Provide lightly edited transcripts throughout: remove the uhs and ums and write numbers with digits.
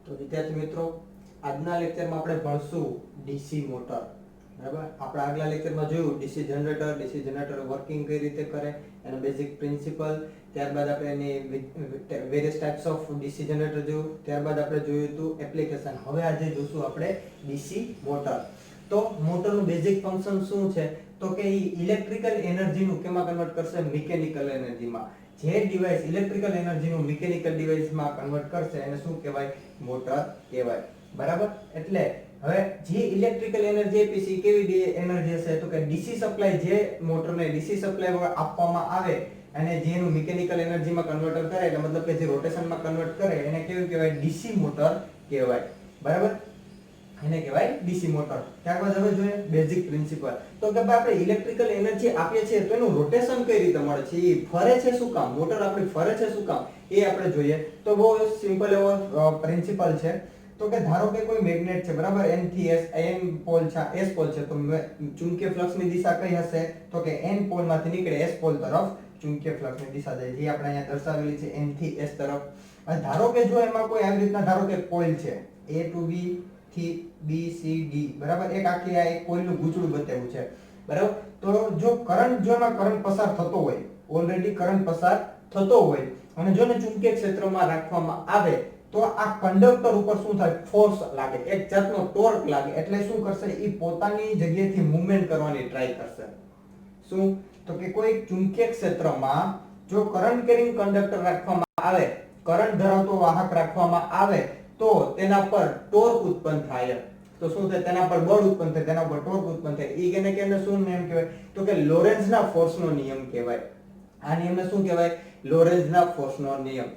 તો વિદ્યાર્થી મિત્રો, આજના લેક્ચરમાં આપણે ભણશું ડીસી મોટર. બરાબર, આપણે આગલા લેક્ચરમાં જોયું ડીસી જનરેટર વર્કિંગ કઈ રીતે કરે, એનો બેઝિક પ્રિન્સિપલ. ત્યારબાદ આપણે એની various types of DC generator જોયું. ત્યારબાદ આપણે જોયું હતું એપ્લિકેશન. હવે આજે જોશું આપણે ડીસી મોટર. તો મોટરનું બેઝિક ફંક્શન શું છે? તો કે ઇલેક્ટ્રિકલ એનર્જીનું કેમાં કન્વર્ટ કરશે? મિકેનિકલ એનર્જીમાં. જે ડિવાઇસ ઇલેક્ટ્રિકલ એનર્જીનું મિકેનિકલ ડિવાઇસમાં કન્વર્ટ કરશે એને શું કહેવાય? મોટર કહેવાય. બરાબર, એટલે હવે જે ઇલેક્ટ્રિકલ એનર્જી આપી છે કેવી એનર્જી હશે? તો કે ડીસી સપ્લાય, જે મોટરને ડીસી સપ્લાય વગર આપવામાં આવે અને જેનું મિકેનિકલ એનર્જીમાં કન્વર્ટર કરે, એટલે મતલબ કે જે રોટેશનમાં કન્વર્ટ કરે એને કેવું કહેવાય? ડીસી મોટર કહેવાય. બરાબર, એને કહેવાય ડીસી મોટર. ત્યારબાદ હવે જોઈએ બેઝિક પ્રિન્સિપલ. તો કે ભાઈ આપણે ઇલેક્ટ્રિકલ એનર્જી આપીએ છીએ તો એનું રોટેશન કઈ રીતે મળે છે? એ ફરે છે શું કામ? મોટર આપણી ફરે છે શું કામ? એ આપણે જોઈએ. તો બહુ સિમ્પલ એવો પ્રિન્સિપલ છે. તો કે ધારો કે કોઈ મેગ્નેટ છે, બરાબર, n થી s, n પોલ છે, s પોલ છે, તો ચુંબકીય ફ્લક્સની દિશા કઈ હશે? તો કે n પોલમાંથી નીકળે s પોલ તરફ ચુંબકીય ફ્લક્સની દિશા જાય, જે આપણે અહીંયા દર્શાવેલી છે n થી s તરફ. અને ધારો કે જો એમાં કોઈ આવી રીતના ધારો કે કોઇલ છે a to b થી b c d, બરાબર, એક આખી આ એક કોઇલનું ગૂંચળું બતાવ્યું છે. બરાબર, તો જો કરંટ, જો એમાં કરંટ પસાર થતો હોય, ઓલરેડી કરંટ પસાર થતો હોય અને જો ને ચુંબકીય ક્ષેત્રમાં રાખવામાં આવે તો આ કંડક્ટર ઉપર શું થાય? ફોર્સ લાગે, એક જાતનો ટોર્ક લાગે. એટલે શું કરશે? એ પોતાની જગ્યાએથી મૂવમેન્ટ કરવાની ટ્રાય કરશે. શું? તો કે કોઈ ચુંબકીય ક્ષેત્રમાં જો કરંટ કેરિંગ કંડક્ટર રાખવામાં આવે, કરંટ ધરાવતો વાહક રાખવામાં આવે તો તેના પર ટોર્ક ઉત્પન્ન થાય. તો શું થાય? તેના પર બળ ઉત્પન્ન થાય, તેના પર ટોર્ક ઉત્પન્ન થાય. એ કેને કેને શું નિયમ કહેવાય? તો કે લોરેન્ઝના ફોર્સનો નિયમ કહેવાય. આ નિયમને શું કહેવાય? લોરેન્ઝના ફોર્સનો નિયમ.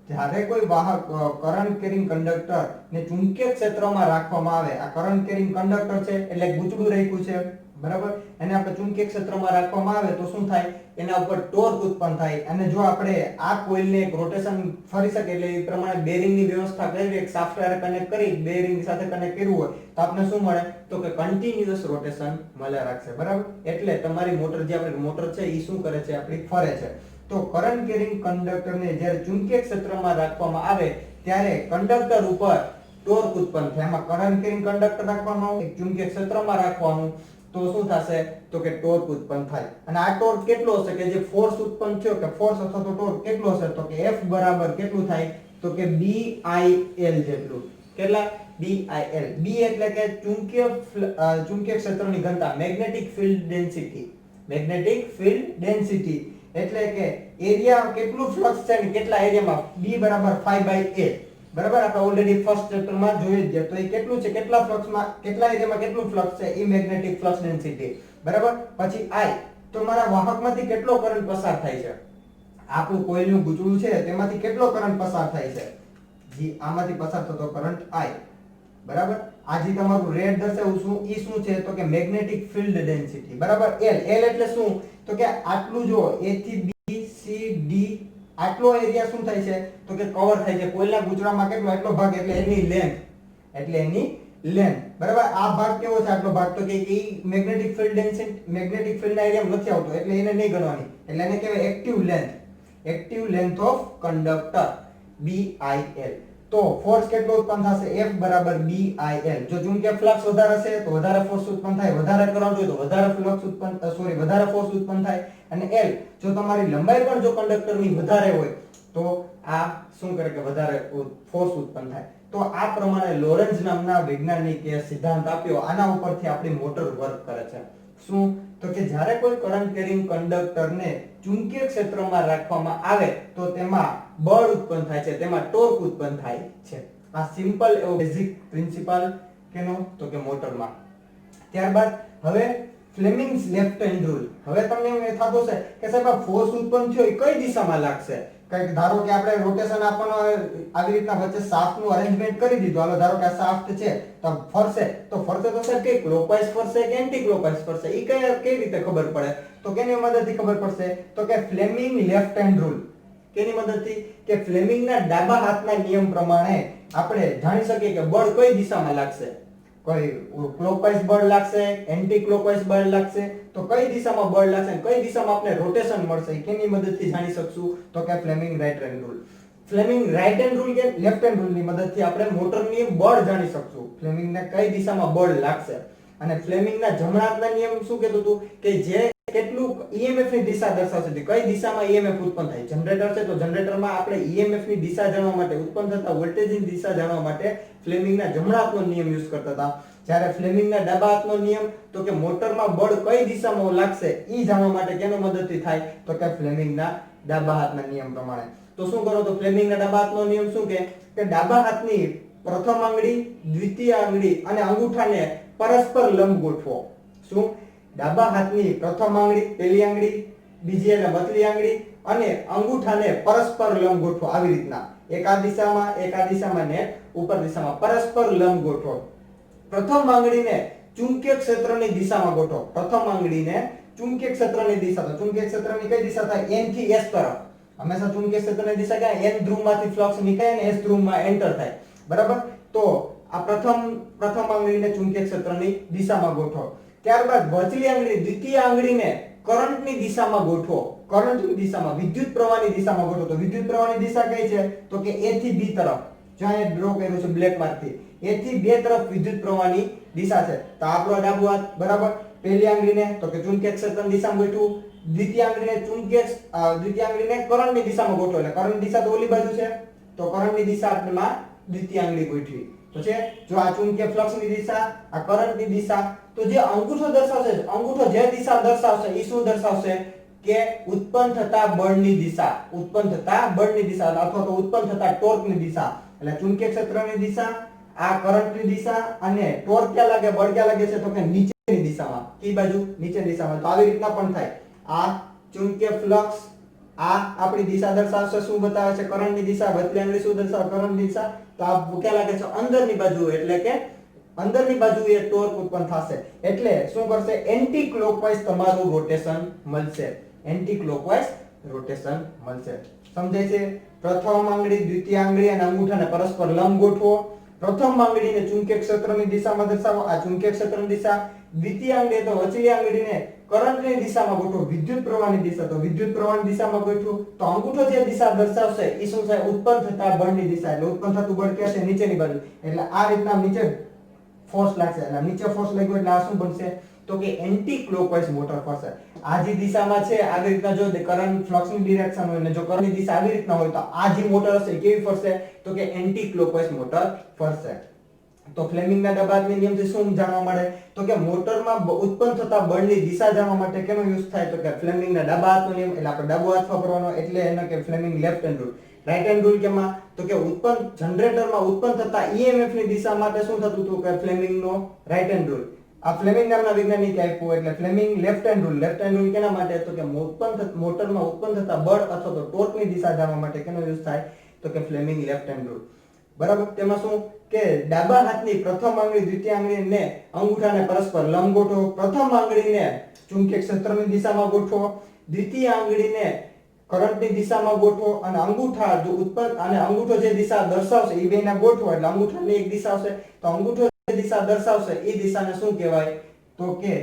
જ્યારે કોઈ વાહક કરંટ કેરિંગ કંડક્ટર ને ચુંબકીય ક્ષેત્રમાં રાખવામાં આવે, આ કરંટ કેરિંગ કંડક્ટર છે એટલે ગૂંચળું રાખ્યું છે, બરાબર, એને આપણે ચુંબકીય ક્ષેત્રમાં રાખવામાં આવે તો શું થાય? એના ઉપર ટોર્ક ઉત્પન્ન થાય. અને જો આપણે આ કોઇલને એક રોટેશન ફરી શકે એટલે એ પ્રમાણે બેરિંગની વ્યવસ્થા કરી, એક શાફ્ટ વાયર કનેક્ટ કરી બેરિંગ સાથે કનેક્ટ કર્યું હોય તો આપણે શું મળે? તો કે કન્ટિન્યુઅસ રોટેશન મળે રાખશે. બરાબર, એટલે તમારી મોટર, જે આપણી મોટર છે એ શું કરે છે? આપણી ફરે છે. તો કરંટ કેરિંગ કંડક્ટરને જ્યારે ચુંબકીય ક્ષેત્રમાં રાખવામાં આવે ત્યારે કંડક્ટર ઉપર ટોર્ક ઉત્પન્ન થાય. એમાં કરંટ કેરિંગ કંડક્ટર રાખવાનું, એક ચુંબકીય ક્ષેત્રમાં રાખવાનું, તો શું થશે? તો કે ટોર્ક ઉત્પન્ન થાય. અને આ ટોર્ક કેટલો હશે? કે જે ફોર્સ ઉત્પન્ન થયો, કે ફોર્સ અથવા તો ટોર્ક કેટલો હશે? તો કે F બરાબર કેટલું થાય? તો કે BIL જેટલું. કેટલા? BIL. B એટલે કે ચુંબકીય ક્ષેત્રની ઘનતા, magnetic field density. Magnetic field density એટલે કે એરિયા, કેટલું ફ્લક્સ છે ને કેટલા એરિયામાં? B બરાબર 5/a. બરાબર, આપણે ઓલરેડી ફર્સ્ટ ચેપ્ટરમાં જોઈ જ ગયા. તો એ કેટલું છે? કેટલા ફ્લક્સમાં, કેટલા એરિયામાં કેટલું ફ્લક્સ છે? એ મેગ્નેટિક ફ્લક્સ ડેન્સિટી. બરાબર, પછી I, તો મારા વાહકમાંથી કેટલો કરંટ પસાર થાય છે? આપણું કોઇલનું ગૂંચળું છે તેમાંથી કેટલો કરંટ પસાર થાય છે? જી, આમાંથી પસાર થતો કરંટ I. બરાબર, આ જે તમારું રેડ દર્શાવ્યું શું, ઈ શું છે? તો કે મેગ્નેટિક ફિલ્ડ ડેન્સિટી. બરાબર, L એટલે શું? તો કે આટલું જો A થી B C D આટલો એરિયા શું થાય છે? તો કે કવર થાય છે. કોઇલના ગૂંચળામાં કેટલો? એટલો ભાગ, એટલે એની લેન્થ, એટલે એની લેન્થ. બરાબર, આ ભાગ કેવો છે? આટલો ભાગ. તો કે ઈ મેગ્નેટિક ફિલ્ડ ડેન્સિટી, મેગ્નેટિક ફિલ્ડના એરિયામાં નથી આવતો એટલે એને નહીં ગણવાની. એટલે એને કહેવાય active length. Active length of conductor, BIL. તો ફોર્સ કેટલો ઉત્પન્ન થશે? F બરાબર BIL. જો ચુંબકીય ફ્લક્સ વધારે હશે તો વધારે ફોર્સ ઉત્પન્ન થાય, વધારે કરંટ હોય તો વધારે ફ્લક્સ ઉત્પન્ન, વધારે ફોર્સ ઉત્પન્ન થાય. અને L, જો તમારી લંબાઈ પણ જો કંડક્ટરની વધારે હોય તો આ શું કરે? કે વધારે ફોર્સ ઉત્પન્ન થાય. તો આ પ્રમાણે લોરેન્ઝ નામના વૈજ્ઞાનિકે સિદ્ધાંત આપ્યો. આના ઉપરથી આપણી મોટર વર્ક કરે છે. શું? તો કે જ્યારે કોઈ કરંટ કેરિંગ કંડક્ટરને ચુંબકીય ક્ષેત્રમાં રાખવામાં આવે તો તેમાં બળ ઉત્પન્ન થાય છે, તેમાં ટોર્ક ઉત્પન્ન થાય છે. આ સિમ્પલ એવો બેઝિક પ્રિન્સિપલ કેનો? તો કે મોટરમાં. ત્યારબાદ હવે ફ્લેમિંગ્સ લેફ્ટ હેન્ડ રૂલ. હવે તમને એમ થતું છે કે સાહેબ આ ફોર્સ ઉત્પન્ન થયો એ કઈ દિશામાં લાગશે? કંઈક ધારો કે આપણે રોટેશન આપવાનો આવી રીતના વચ્ચે શાફ્ટનું અરેન્જમેન્ટ કરી દીધું. હાલો ધારો કે આ શાફ્ટ છે તો ફરશે, તો સાહેબ કે ક્લોકવાઇઝ ફરશે કે એન્ટી ક્લોકવાઇઝ ફરશે? એ કઈ રીતે ખબર પડે? તો કેની મદદથી ખબર પડશે? તો કે ફ્લેમિંગ લેફ્ટ હેન્ડ રૂલ. કેની મદદથી? કે ફ્લેમિંગના ડાબા હાથના નિયમ પ્રમાણે આપણે જાણી શકીએ કે બળ કઈ દિશામાં લાગશે. કોઈ ક્લોકવાઇઝ બળ લાગશે, એન્ટી ક્લોકવાઇઝ બળ લાગશે, તો કઈ દિશામાં બળ લાગશે અને કઈ દિશામાં આપણે રોટેશન મળશે, કેની મદદથી જાણી શકશું? તો કે Fleming right hand rule. Fleming right hand rule કે લેફ્ટ હેન્ડ રૂલ ની મદદથી આપણે મોટરની બળ જાણી શકશું. ફ્લેમિંગને કઈ દિશામાં બળ લાગશે. અને ફ્લેમિંગના જમણા હાથના નિયમ શું કહેતું હતું કે જે કેટલું EMF ની દિશા દર્શાવશે, કઈ દિશામાં EMF ઉત્પન્ન થાય. જનરેટર છે તો જનરેટરમાં આપણે EMF ની દિશા જાણવા માટે, ઉત્પન્ન થતા વોલ્ટેજની દિશા જાણવા માટે ફ્લેમિંગના જમણા હાથનો નિયમ યુઝ કરતા હતા. જ્યારે ફ્લેમિંગના ડાબા હાથનો નિયમ તો કે મોટરમાં બળ કઈ દિશામાં લાગશે ઈ જાણવા માટે કેનો મદદથી થાય તો કે ફ્લેમિંગના ડાબા હાથના નિયમ પ્રમાણે. તો શું કરો તો ફ્લેમિંગના ડાબા હાથનો નિયમ શું કે ડાબા હાથની પ્રથમ આંગળી, દ્વિતીય આંગળી અને અંગૂઠાને પરસ્પર લંબ ગોઠવો. શું? ડાબા હાથની પ્રથમ આંગળી, પહેલી આંગળી, બીજી એટલે વચલી આંગળી અને અંગૂઠાને પરસ્પર લંબ ગોઠવો. આવી રીતના એક આ દિશામાં ને ઉપર દિશામાં પરસ્પર લંબ ગોઠવો. પ્રથમ આંગળીને ચુંબકીય ક્ષેત્રની દિશામાં ગોઠવો. પ્રથમ આંગળીને ચુંબકીય ક્ષેત્રની દિશા, તો ચુંબકીય ક્ષેત્રની કઈ દિશા થાય? N થી S તરફ. હંમેશા ચુંબકીય ક્ષેત્રની દિશા ક્યાં? N ધ્રુવમાંથી ફ્લક્સ નીકળે અને S ધ્રુવમાં એન્ટર થાય. બરાબર? તો આ પ્રથમ આંગળીને ચુંબકીય ક્ષેત્રની દિશામાં ગોઠવો. ત્યારબાદ વચલી આંગળી, દ્વિતીય આંગળીને કરંટની દિશામાં ગોઠવો. કરંટની દિશામાં, વિદ્યુત પ્રવાહની દિશામાં ગોઠવો. તો વિદ્યુત પ્રવાહની દિશા કઈ છે? તો કે A થી B તરફ. જો અહીંયા ડ્રો કર્યું છે બ્લેક માર્ક થી. A થી B તરફ વિદ્યુત પ્રવાહની દિશા છે. તો આપણો ડાબો હાથ બરાબર. પહેલી આંગળીને તો કે ચુંબકીય ક્ષેત્રની દિશામાં ગોઠવું. દ્વિતીય આંગળીને કરંટની દિશામાં ગોઠવો. એટલે કરંટની દિશા તો ઓલી બાજુ છે. તો કરંટની દિશામાં દ્વિતીય આંગળી ગોઠવી. તો છે જો આ ચુંબકીય ફ્લક્સની દિશા, આ કરંટની દિશા, તો જે અંગૂઠો દર્શાવશે, અંગૂઠો જે દિશા દર્શાવશે એ શું દર્શાવશે કે ઉત્પન્ન થતા બળની દિશા, અથવા તો ઉત્પન્ન થતા ટોર્કની દિશા. એટલે ચુંબકીય ક્ષેત્રની દિશા, આ કરંટની દિશા અને ટોર્ક ક્યાં લાગે, બળ ક્યાં લાગે છે તો કે નીચેની દિશામાં. કઈ બાજુ? નીચેની દિશામાં. તો આવી રીતના પણ થાય. આ ચુંબકીય ફ્લક્સ, આ આપણી દિશા દર્શાવશે, શું બતાવે છે? કરંટની દિશા. વચલી આંગળી શું દર્શાવે? કરંટની દિશા. તો આ ક્યાં લાગે છે? અંદરની બાજુ. એટલે કે અંદરની બાજુએ ટોર્ક ઉત્પન્ન થશે. એટલે શું કરશે? એન્ટી ક્લોકવાઇઝ તમારું રોટેશન મળશે. એન્ટી ક્લોકવાઇઝ રોટેશન મળશે. સમજાય છે? પ્રથમ આંગળી, દ્વિતીય આંગળી અને અંગૂઠાને પરસ્પર લંબ ગોઠવો. પ્રથમ આંગળીને ચુંબકીય ક્ષેત્રની દિશામાં દર્શાવો. આ ચુંબકીય ક્ષેત્રની દિશા. દ્વિતીય આંગળી તો વચલી આંગળીને કરંટની દિશામાં ગોઠવો. વિદ્યુત પ્રવાહની દિશા, તો વિદ્યુત પ્રવાહની દિશામાં ગોઠવો. તો અંગૂઠો જે દિશા દર્શાવશે એ શું છે? ઉત્પન્ન થતા બળની દિશા. એટલે ઉત્પન્ન થતું બળ ક્યાં છે? નીચેની બાજુ. એટલે આ રીતના નીચે ફોર્સ લાગશે. એટલે નીચે ફોર્સ લાગ્યો એટલે આ શું બનશે તો કે એન્ટી ક્લોકવાઇઝ મોટર ફરશે. આ જે દિશામાં છે આવી રીતના જો કરંટ ફ્લક્સની ડિરેક્શન હોય ને જો કરંટની દિશા આવી રીતના હોય તો આ જે મોટર હશે કેવી ફરશે તો કે એન્ટી ક્લોકવાઇઝ મોટર ફરશે. તો ફ્લેમિંગના ડાબા હાથના નિયમથી શું જાણવા મળે તો કે મોટરમાં ઉત્પન્ન થતા બળની દિશા જાણવા માટે કેનો યુઝ થાય તો કે ફ્લેમિંગના ડાબા હાથનો નિયમ. એટલે આપણે ડાબો હાથ વાપરવાનો એટલે એને કે Fleming left hand rule. Right hand rule કેમાં તો કે જનરેટરમાં ઉત્પન્ન થતા EMF ની દિશા માટે શું થતું હતું કે ફ્લેમિંગનો રાઈટ હેન્ડ રૂલ. આ ફ્લેમિંગ નામના વૈજ્ઞાનિકે આપ્યું એટલે Fleming left hand rule. Left hand rule કેના માટે તો કે મોટરમાં ઉત્પન્ન થતા બળ અથવા તો ટોર્કની દિશા જાણવા માટે કેનો યુઝ થાય તો કે ફ્લેમિંગ લેફ્ટ હેન્ડ રૂલ. બરાબર? તેમાં શું કે ડાબા હાથની પ્રથમ આંગળી, દ્વિતીય આંગળીને અંગૂઠાને પરસ્પર લંબ ગોઠવો. પ્રથમ આંગળીને ચુંબકીય ક્ષેત્રની દિશામાં ગોઠવો. દ્વિતીય આંગળીને કરંટની દિશામાં ગોઠવો અને અંગૂઠા જો અંગૂઠો જે દિશા દર્શાવશે એ બેને ગોઠવો એટલે અંગૂઠાની એક દિશા આવશે. તો અંગૂઠો જે દિશા દર્શાવશે એ દિશાને શું કહેવાય તો કે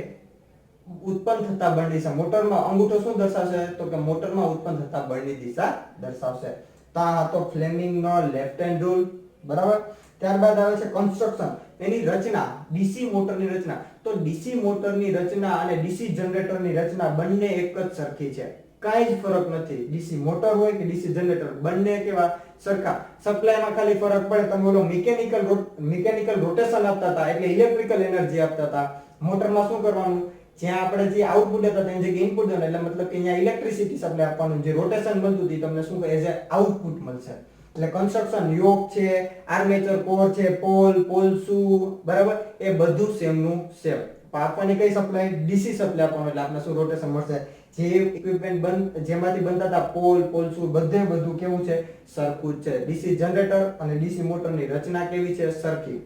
ઉત્પન્ન થતા બળની દિશા. મોટરમાં અંગૂઠો શું દર્શાવશે તો કે મોટરમાં ઉત્પન્ન થતા બળની દિશા દર્શાવશે. તો આ હતો ફ્લેમિંગનો લેફ્ટ હેન્ડ રૂલ. બરાબર? ત્યારબાદ આવે છે કન્સ્ટ્રક્શન, એની રચના, ડીસી મોટરની રચના. તો ડીસી મોટરની રચના અને ડીસી જનરેટરની રચના બંને એક જ સરખી છે. કાંઈ જ ફરક નથી. ડીસી મોટર હોય કે ડીસી જનરેટર બંને કેવા સરખા. સપ્લાયમાં ખાલી ફરક પડે. તમે બોલો મિકેનિકલ રોટેશન આપતા હતા એટલે ઇલેક્ટ્રિકલ એનર્જી આપતા હતા. મોટરમાં શું કરવાનું જ્યાં આપણે જે આઉટપુટ હતા તેની જગ્યાએ ઇનપુટ દેવાનું એટલે મતલબ કે અહીંયા ઇલેક્ટ્રિસિટી સપ્લાય આપવાનું. જે રોટેશન બનતું હતું તમને શું એઝ એ આઉટપુટ મળશે. એટલે કન્સ્ટ્રક્શન યોક છે, આર્મેચર કોર છે, પોલસુ બરાબર એ બધું સેમ નું સેમ. આપવાની કઈ સપ્લાય ડીસી સપ્લાય આપવાનું એટલે આપણે શું રોટેશન મળશે. જે ઇક્વિપમેન્ટ જેમાંથી બનતા હતા પોલસુ બધું કેવું છે સરખું જ છે. ડીસી જનરેટર અને ડીસી મોટરની રચના કેવી છે સરખી.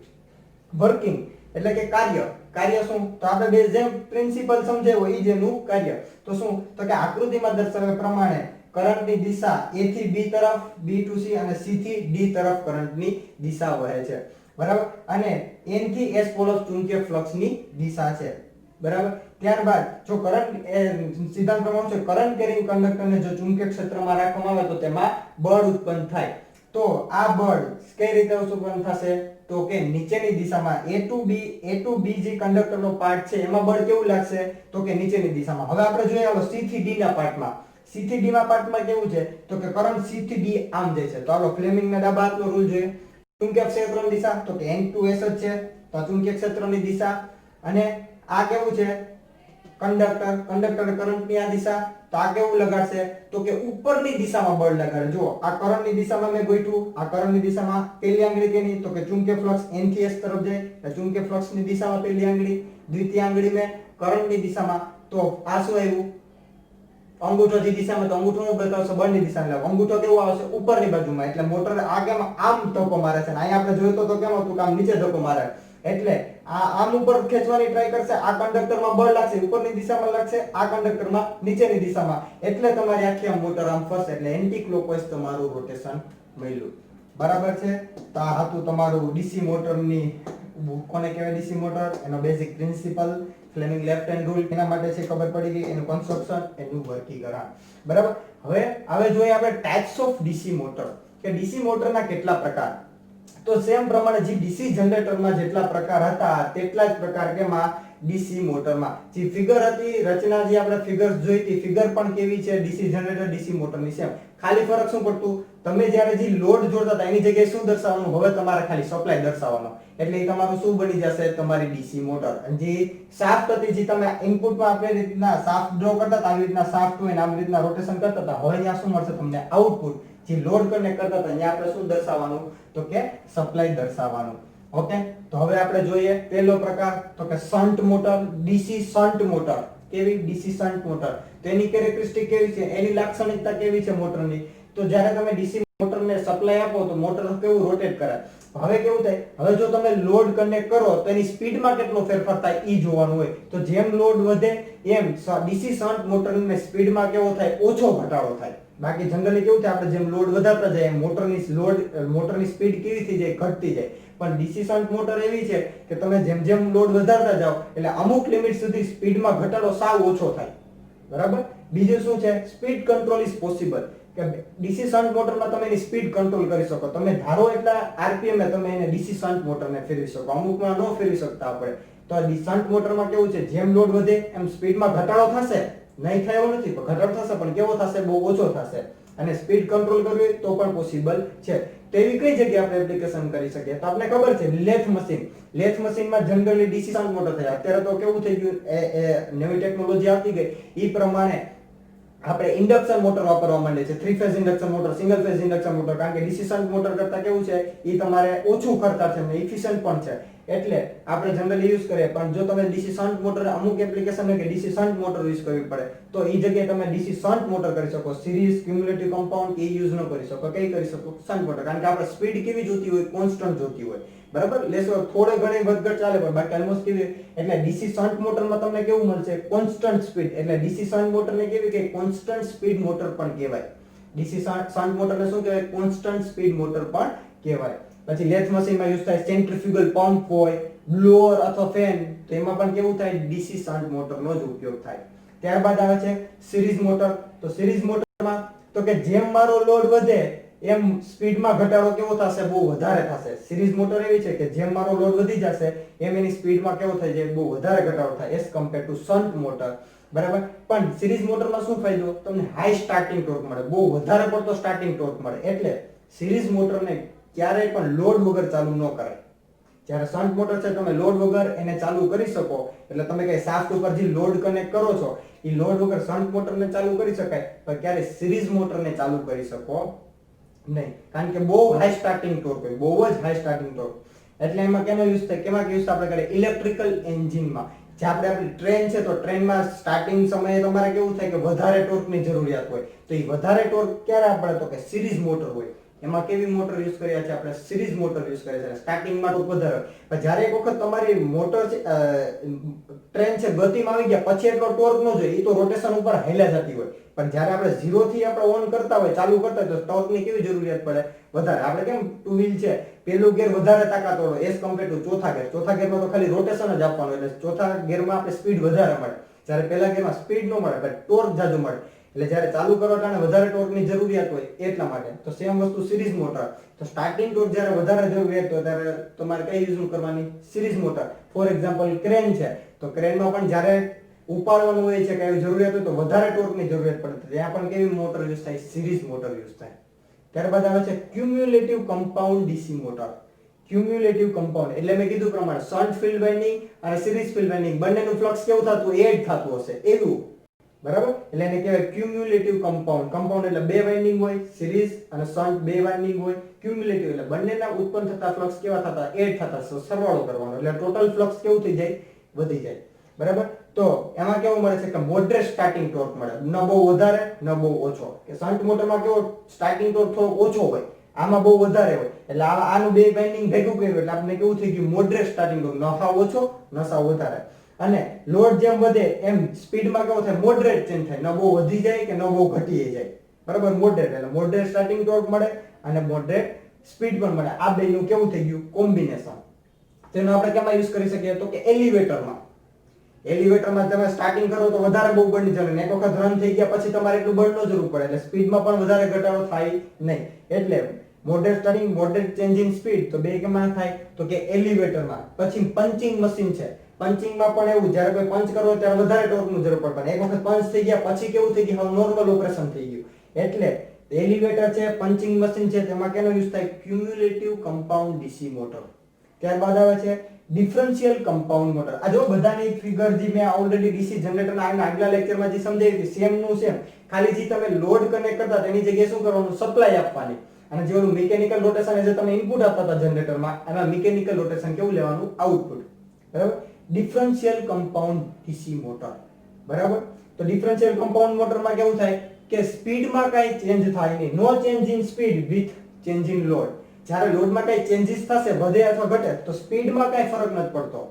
વર્કિંગ એટલે કે કાર્ય શું તો આપણે બે જેમ પ્રિન્સિપલ સમજાવ્યો એ જેનું કાર્ય. તો શું તો કે આકૃતિમાં દર્શાવ્યા પ્રમાણે કરંટની દિશા A થી B તરફ, B to C અને C થી D તરફ કરંટની દિશા વહે છે. બરાબર? અને N થી S પોલ ચુંબકીય ફ્લક્સની દિશા છે. બરાબર? ત્યારબાદ જો કરંટ સિદ્ધાંત પ્રમાણે છે કરંટ કેરિંગ કંડક્ટરને જો ચુંબકીય ક્ષેત્રમાં રાખવામાં આવે તો તેમાં બળ ઉત્પન્ન થાય. તો આ બળ કઈ રીતે ઉત્પન્ન થશે તો કે નીચેની દિશામાં A to B જે કંડક્ટરનો પાર્ટ છે એમાં બળ કેવું લાગશે તો કે નીચેની દિશામાં. હવે આપણે જોઈએ હાલો C થી D ના પાર્ટમાં. C થી D ના પાર્ટમાં કેવું છે તો કે કરંટ C થી D આમ જાય છે. તો હાલો ફ્લેમિંગના ડાબા હાથનો રૂલ જોઈએ. ચુંબકીય ક્ષેત્રની દિશા તો કે N2S જ છે. તો આ ચુંબકીય ક્ષેત્રની દિશા અને આ કેવું છે કંડક્ટર કરંટની આ દિશા. તો આ કેવું લગાડશે તો કે ઉપરની દિશામાં બળ લગાડે. જો આ કરંટની દિશામાં મેં ગોઠવું, આ કરંટની દિશામાં પહેલી આંગળી કેની તો કે ચુંબકીય ફ્લક્સ N થી S તરફ જાય. એટલે ચુંબકીય ફ્લક્સની દિશામાં પહેલી આંગળી, દ્વિતીય આંગળી મેં કરંટની દિશામાં. તો આ શું આવ્યું અંગૂઠોથી દિશામાં. તો અંગૂઠોનું બતાવશે બળની દિશામાં. એટલે અંગૂઠો કેવો આવશે ઉપરની બાજુમાં. એટલે મોટર આ કેમ આમ ધક્કો મારે છે. અહીંયા આપણે જોયું તો કેમ હતું કે આમ નીચે ધક્કો મારે. એટલે આ આમ ઉપર ખેંચવાની ટ્રાય કરશે. આ કંડક્ટરમાં બળ લાગશે ઉપરની દિશામાં લાગશે, આ કંડક્ટરમાં નીચેની દિશામાં. એટલે તમારી આખી આમ મોટર આમ ફરશે. એટલે એન્ટી ક્લોકવાઇઝ તમારું રોટેશન મળ્યું. બરાબર છે. તો આ હતું તમારું ડીસી મોટરની કોને કહેવાય ડીસી મોટર, એનો basic principal, Fleming left hand rule એના માટે છે ખબર પડી ગઈ, એનું કન્સ્ટ્રક્શન, એનું વર્ગીકરણ. બરાબર. હવે જોઈએ આપણે ટાઇપ્સ ઓફ ડીસી મોટર કે ડીસી મોટરના કેટલા પ્રકાર. તો સેમ પ્રમાણે જે ડીસી જનરેટરમાં જેટલા પ્રકાર હતા તેટલા જ પ્રકાર કેમાં ડીસી મોટરમાં. જે ફિગર હતી રચના જે આપણે ફિગર્સ જોઈ હતી, ફિગર પણ કેવી છે ડીસી જનરેટર ડીસી મોટરની સેમ. ખાલી ફરક શું પડતું તમે જ્યારે જે લોડ જોડતા હતા એની જગ્યાએ શું દર્શાવવાનું, હવે તમારે ખાલી સપ્લાય દર્શાવવાનો. એટલે એ તમારું શું બની જશે તમારી ડીસી મોટર. અને જે શાફ્ટ હતી જે તમે ઇનપુટમાં આપેલી રીતના શાફ્ટ ડ્રો કરતા હતા આવી રીતના શાફ્ટ હોય ને આવી રીતના રોટેશન કરતા હતા, હવે અહીંયા શું મળશે તમને આઉટપુટ. જે લોડ કનેક્ટ કરતા હતા અહીંયા આપણે શું દર્શાવવાનું તો કે સપ્લાય દર્શાવવાનું. ઓકે. તો હવે આપણે જોઈએ પહેલો પ્રકાર તો કે shunt motor, DC shunt motor. કેવી ડીસી શન્ટ મોટર. તો એની કેરેક્ટરિસ્ટિક કેવી છે, એની લાક્ષણિકતા કેવી છે મોટરની. તો જ્યારે તમે ડીસી મોટરને સપ્લાય આપો તો મોટર કેવું રોટેટ કરે. હવે કેવું થાય, હવે જો તમે લોડ કનેક્ટ કરો તો એની સ્પીડમાં કેટલો ફેરફાર થાય ઈ જોવાનું હોય. તો જેમ લોડ વધે એમ ડીસી શન્ટ મોટરની સ્પીડમાં કેવો થાય ઓછો ઘટાડો થાય. બાકી જનરલી કેવું થાય આપણે જેમ લોડ વધારતા જાય એમ મોટરની સ્પીડ કેવી થઈ જાય ઘટતી જાય. પણ ડીસી શન્ટ મોટર એવી છે કે તમે જેમ જેમ લોડ વધારતા જાઓ એટલે અમુક લિમિટ સુધી સ્પીડમાં ઘટાડો સાવ ઓછો થાય. બરાબર. બીજું શું છે સ્પીડ કંટ્રોલ ઇઝ પોસિબલ. કે ડીસી શન્ટ મોટરમાં તમે એની સ્પીડ કંટ્રોલ કરી શકો. તમે ધારો એટલા આરપીએમ એ તમે એને ડીસી શન્ટ મોટરને ફેરવી શકો. અમુકમાં ન ફેરવી શકતા આપણે. તો આ શન્ટ મોટરમાં કેવું છે જેમ લોડ વધે એમ સ્પીડમાં ઘટાડો થશે. નહીં થાય એવું નથી પણ ઘટાડો થશે, પણ કેવો થશે બહુ ઓછો થશે. અને સ્પીડ કંટ્રોલ કરવી તો પણ પોસિબલ છે. તો એવી કઈ જગ્યાએ આપણે એપ્લિકેશન કરી શકીએ તો આપણે ખબર છે લેથ મશીન. લેથ મશીનમાં જનરલી ડીસી શન્ટ મોટર થાય. અત્યારે તો કેવું થઈ ગયું નવી ટેકનોલોજી આવતી ગઈ ઈ પ્રમાણે આપણે ઇન્ડક્શન મોટર વાપરવા માંડે છે. 3 phase induction motor, single phase induction motor. કારણ કે ડીસી શન્ટ મોટર કરતા કેવું છે ઈ તમારે ઓછું ખર્ચાળ છે અને ઇફિશિયન્ટ પણ છે. એટલે આપણે જનરલી યુઝ કરીએ. પણ જો તમે ડીસી શન્ટ મોટર અમુક એપ્લિકેશન કે ડીસી શન્ટ મોટર યુઝ કરવી પડે તો ઈ જગ્યાએ તમે ડીસી શન્ટ મોટર કરી શકો. સિરીઝ ક્યુમ્યુલેટિવ કમ્પાઉન્ડ એ યુઝ ન કરી શકો. કઈ કરી શકો શન્ટ મોટર. કારણ કે આપણે સ્પીડ કેવી જોતી હોય કોન્સ્ટન્ટ જોતી હોય. બરાબર. લેસો થોડે ઘણી વધઘટ ચાલે પણ બાકી ઓલમોસ્ટ કેવી એટલે ડીસી શન્ટ મોટરમાં તમને કેવું મળશે કોન્સ્ટન્ટ સ્પીડ. એટલે ડીસી શન્ટ મોટરને કેવી કે કોન્સ્ટન્ટ સ્પીડ મોટર પણ કહેવાય. ડીસી શન્ટ મોટરને શું કહેવાય કોન્સ્ટન્ટ સ્પીડ મોટર પણ કહેવાય. પછી લેથ મશીનમાં યુઝ થાય સેન્ટ્રીફ્યુગલ પંપ હોય, બ્લોઅર અથવા ફેન. તો એમાં પણ કેવું થાય ડીસી શન્ટ મોટરનો જ ઉપયોગ થાય. ત્યારબાદ આવે છે સિરીઝ મોટર. તો સિરીઝ મોટરમાં તો કે જેમ મારો લોડ વધે એમ સ્પીડમાં ઘટાડો કેવો થશે બહુ વધારે થશે. સિરીઝ મોટર એવી છે કે જેમ મારો લોડ વધી જશે એમ એની સ્પીડમાં કેવો થઈ જાય બહુ વધારે ઘટાડો થાય as compare to shunt motor. બરાબર. પણ સિરીઝ મોટરમાં શું ફાયદો તમને હાઈ સ્ટાર્ટિંગ ટોર્ક મળે, બહુ વધારે પડતો સ્ટાર્ટિંગ ટોર્ક મળે. એટલે સિરીઝ મોટરને ક્યારેય પણ લોડ વગર ચાલુ ન કરાય. જ્યારે શન્ટ મોટર છે તમે લોડ વગર એને ચાલુ કરી શકો. એટલે તમે કઈ શાફ્ટ ઉપર જે લોડ કનેક્ટ કરો છો એ લોડ વગર શન્ટ મોટરને ચાલુ કરી શકાય પણ ક્યારે સિરીઝ મોટરને ચાલુ કરી શકો નહીં. કારણ કે બહુ હાઈ સ્ટાર્ટિંગ ટોર્ક હોય, બહુ જ હાઈ સ્ટાર્ટિંગ ટોર્ક. એટલે એમાં કેનો યુઝ થાય કેમાં યુઝ આપણે કરીએ ઇલેક્ટ્રિકલ એન્જિનમાં. જે આપણી ટ્રેન છે તો ટ્રેનમાં સ્ટાર્ટિંગ સમયે તમારે કેવું થાય કે વધારે ટોર્કની જરૂરિયાત હોય. તો એ વધારે ટોર્ક ક્યારે આપણે તો કે સિરીઝ મોટર હોય. એમાં કેવી મોટર યુઝ કર્યા છે આપણે સિરીઝ મોટર યુઝ કર્યા છે. સ્ટાર્ટિંગમાં ટોર્ક વધારે પણ જ્યારે એક વખત તમારી મોટર છે ટ્રેન છે ગતિમાં આવી ગયા પછી એટલો ટોર્ક ન જોઈએ. એ તો રોટેશન ઉપર હાલ્યા જતી હોય. પણ જ્યારે આપણે 0 થી આપણે ઓન કરતા હોય ચાલુ કરતા હોય તો ટોર્કની કેવી જરૂરિયાત પડે વધારે. આપણે કેમ ટુ વ્હીલ છે પેલું ગેર વધારે તાકાતવાળો એઝ કમ્પેર ટુ ચોથા ગેર. ચોથા ગેરમાં તો ખાલી રોટેશન જ આપવાનું એટલે ચોથા ગેરમાં આપણે સ્પીડ વધારે મળે. જ્યારે પહેલા ગેરમાં સ્પીડ ન મળે પણ ટોર્ક જાજુ મળે. એટલે જ્યારે ચાલુ કરો ત્યારે વધારે ટોર્કની જરૂરિયાત હોય એટલા માટે. તો સેમ વસ્તુ સિરીઝ મોટર. તો સ્ટાર્ટિંગ ટોર્ક જ્યારે વધારે જરૂરિયાત હોય ત્યારે તમારે કઈ યુઝ કરવાની? Series motor. For example crane છે, તો ક્રેનમાં પણ જ્યારે ઉપાડવાનું હોય છે કે એવી જરૂરિયાત હોય તો વધારે ટોર્કની જરૂરિયાત પડે, ત્યાં પણ કેવી મોટર યુઝ થાય? સિરીઝ મોટર યુઝ થાય. ત્યારબાદ આવે છે cumulative compound DC motor. Cumulative compound એટલે મેં કીધું પ્રમાણે શન્ટ ફિલ્ડ વાઇન્ડિંગ અને સિરીઝ ફિલ્ડ વાઇન્ડિંગ બંનેનું ફ્લક્સ કેવું થતું? એડ થતું હશે એવું, બરાબર? એટલે એને કહેવાય ક્યુમ્યુલેટિવ કમ્પાઉન્ડ. કમ્પાઉન્ડ એટલે બે વાઇન્ડિંગ હોય, સિરીઝ અને શન્ટ બે વાઇન્ડિંગ હોય. ક્યુમ્યુલેટિવ એટલે બંનેના ઉત્પન્ન થતા ફ્લક્સ કેવા થતા? એડ થતા. સરવાળો કરવાનો એટલે ટોટલ ફ્લક્સ કેવું થઈ જાય? વધી જાય, બરાબર? તો એમાં કેવું મળે છે કે મોડરેટ સ્ટાર્ટિંગ ટોર્ક મળે, ન બહુ વધારે ન બહુ ઓછો. કે શન્ટ મોટરમાં કેવો સ્ટાર્ટિંગ ટોર્ક થોડો ઓછો હોય, આમાં બહુ વધારે હોય. એટલે આનું બે વાઇન્ડિંગ ભેગું કર્યું એટલે આપણે કેવું થઈ ગયું? મોડરેટ સ્ટાર્ટિંગ ટોર્ક, ન સાવ ઓછો ન સાવ વધારે. અને લોડ જેમ વધે એમ સ્પીડમાં કેવો થાય? મોડરેટ ચેન્જ થાય, ન બહુ વધી જાય કે ન બહુ ઘટી જાય, બરાબર? મોડરેટ એટલે મોડરેટ સ્ટાર્ટિંગ ટોર્ક મળે અને મોડરેટ સ્પીડ પણ મળે. આ બેનું કેવું થઈ ગયું? કોમ્બિનેશન. તેનો આપણે કેમાં યુઝ કરી શકીએ? તો કે એલિવેટરમાં. એલિવેટરમાં તમે સ્ટાર્ટિંગ કરો તો વધારે બહુ બળની જરૂર નહીં, એક વખત રન થઈ ગયા પછી તમારે એટલું બળનો જરૂર પડે એટલે સ્પીડમાં પણ વધારે ઘટાડો થાય નહીં. એટલે moderate starting, moderate change in speed, તો બે કેમાં થાય? તો કે એલિવેટરમાં. પછી પંચિંગ મશીન છે, પંચિંગમાં પણ એવું, જ્યારે કોઈ પંચ કરો ત્યારે વધારે ટોર્કની જરૂર પડે, પણ એક વખત પંચ થઈ ગયા પછી કેવું થઈ ગયું? નોર્મલ ઓપરેશન થઈ ગયું. એટલે એલિવેટર છે, પંચિંગ મશીન છે, તેમાં કેનો યુઝ થાય? Cumulative compound DC motor. ત્યારબાદ આવે છે ડિફરન્શિયલ કમ્પાઉન્ડ મોટર. આ જો બધાની ફિગર જે મેં ઓલરેડી ડીસી જનરેટરના આગલા લેક્ચરમાં જે સમજાવી હતી સેમ નું સેમ, ખાલી જે તમે લોડ કનેક્ટ કરતા તેની જગ્યાએ શું કરવાનું? સપ્લાય આપવાની. અને જે ઓલું મિકેનિકલ રોટેશન જે તમે ઇનપુટ આપતા હતા જનરેટરમાં, એમાં મિકેનિકલ રોટેશન કેવું લેવાનું? આઉટપુટ, બરાબર? ડિફરન્શિયલ કમ્પાઉન્ડ ડીસી મોટર, બરાબર? તો ડિફરન્શિયલ કમ્પાઉન્ડ મોટરમાં કેવું થાય કે સ્પીડમાં કાંઈ ચેન્જ થાય નહીં, no change in speed with change in load. જ્યારે લોડમાં કઈ ચેન્જીસ થશે, વધે અથવા ઘટે, તો સ્પીડમાં કઈ ફરક નથી પડતો.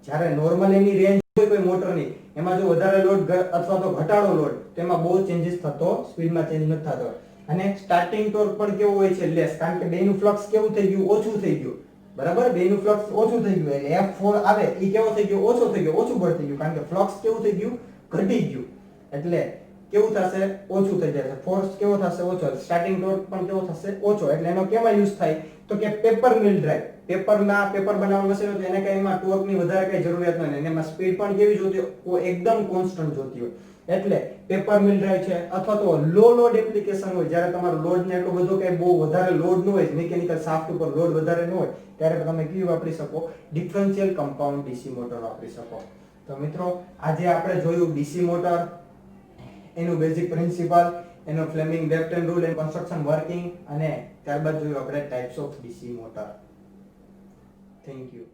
જ્યારે નોર્મલ એની રેન્જ હોય કોઈ મોટરની, એમાં જો વધારે લોડ અથવા તો ઘટાડો લોડ, તેમાં બહુ ચેન્જીસ થતો, સ્પીડમાં ચેન્જ નથી થતો. અને સ્ટાર્ટિંગ ટોર્ક પણ કેવું હોય છે? લેસ, કારણ કે બેનું ફ્લક્સ કેવું થઈ ગયું? ઓછું થઈ ગયું, બરાબર? બેનું ફ્લક્સ ઓછું થઈ ગયું એટલે F4 આવે એ કેવો થઈ ગયો? ઓછો થઈ ગયો, ઓછું બળ થઈ ગયું, કારણ કે ફ્લક્સ કેવું થઈ ગયું? ઘટી ગયું. એટલે કેવું થશે? ઓછું થઈ જશે. ફોર્સ કેવો થશે? ઓછો. સ્ટાર્ટિંગ ટોર્ક પણ કેવો થશે? ઓછો. એટલે એનો કેમાં યુઝ થાય? તો કે પેપર મિલ ડ્રાઈવ. પેપર બનાવવા મશીન હોય તો એને કઈ એમાં ટોર્કની વધારે કઈ જરૂરિયાત નથી, એમાં સ્પીડ પણ કેવી જોતી હોય? એકદમ કોન્સ્ટન્ટ જોતી હોય. એટલે પેપર મિલ ડ્રાઈવ છે, અથવા તો લો લોડ એપ્લિકેશન હોય, જ્યારે તમારો લોડ ને એટલો બધો કઈ બહુ વધારે લોડ ન હોય, મિકેનિકલ શાફ્ટ ઉપર લોડ વધારે ન હોય, ત્યારે તમે કયું વાપરી શકો? ડિફરન્શિયલ કમ્પાઉન્ડ ડીસી મોટર વાપરી શકો. તો મિત્રો આજે આપણે જોયું ડીસી મોટર, એનું બેઝિક પ્રિન્સિપલ, એનો Fleming left hand rule and construction working, અને ત્યારબાદ જોયું આપણે types of DC motor. Thank you.